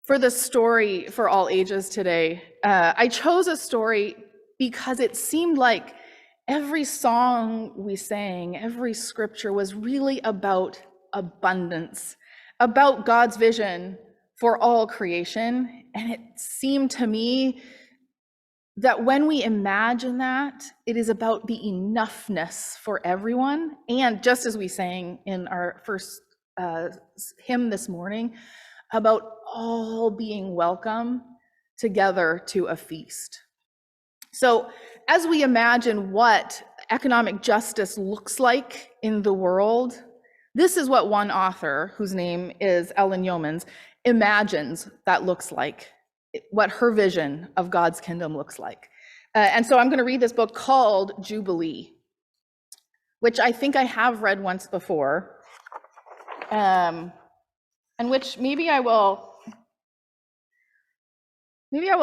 For the story for all ages today, I chose a story because it seemed like every song we sang, every scripture was really about abundance, about God's vision for all creation. And it seemed to me that when we imagine that, it is about the enoughness for everyone. And just as we sang in our first hymn this morning, about all being welcome together to a feast. So as we imagine what economic justice looks like in the world, this is what one author, whose name is Ellen Yeomans, imagines that looks like, what her vision of God's kingdom looks like. And so I'm going to read this book called Jubilee, which I think I have read once before, and which maybe I will.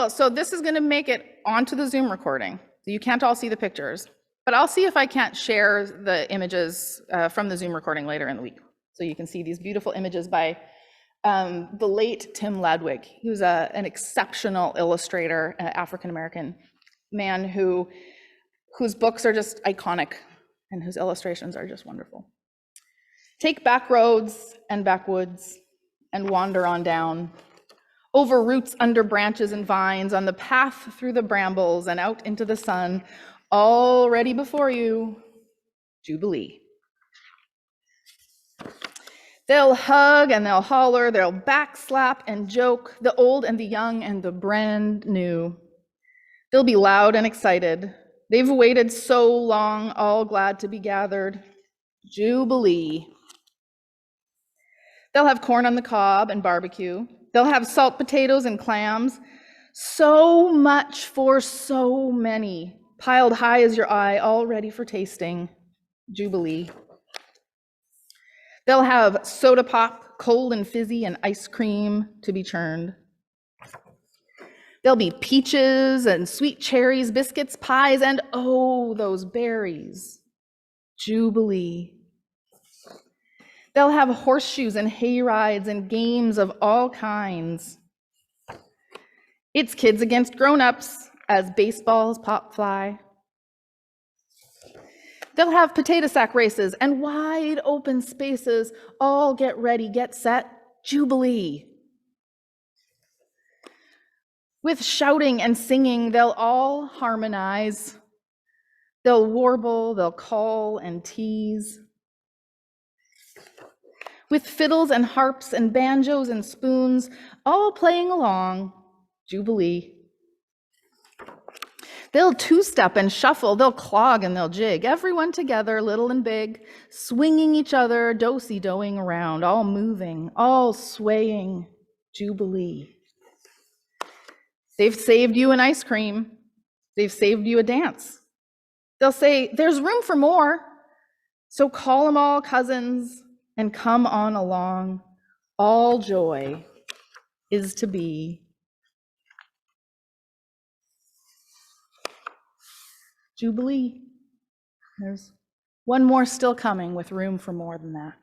So this is going to make it onto the Zoom recording. So you can't all see the pictures, but I'll see if I can't share the images from the Zoom recording later in the week. So you can see these beautiful images by the late Tim Ladwig. He was an exceptional illustrator, an African-American man whose books are just iconic and whose illustrations are just wonderful. Take back roads and backwoods and wander on down, over roots under branches and vines, on the path through the brambles and out into the sun, all ready before you, Jubilee. They'll hug and they'll holler, they'll backslap and joke, the old and the young and the brand new. They'll be loud and excited. They've waited so long, all glad to be gathered. Jubilee. They'll have corn on the cob and barbecue. They'll have salt potatoes and clams. So much for so many, piled high as your eye, all ready for tasting. Jubilee. They'll have soda pop, cold and fizzy, and ice cream to be churned. There'll be peaches and sweet cherries, biscuits, pies, and oh, those berries. Jubilee. They'll have horseshoes and hay rides and games of all kinds. It's kids against grown-ups as baseballs pop fly. They'll have potato sack races and wide open spaces. All get ready, get set. Jubilee. With shouting and singing, they'll all harmonize. They'll warble, they'll call and tease. With fiddles and harps and banjos and spoons, all playing along, Jubilee. They'll two-step and shuffle, they'll clog and they'll jig, everyone together, little and big, swinging each other, do-si-doing around, all moving, all swaying, Jubilee. They've saved you an ice cream. They've saved you a dance. They'll say, there's room for more, so call them all cousins, and come on along. All joy is to be. Jubilee. There's one more still coming with room for more than that.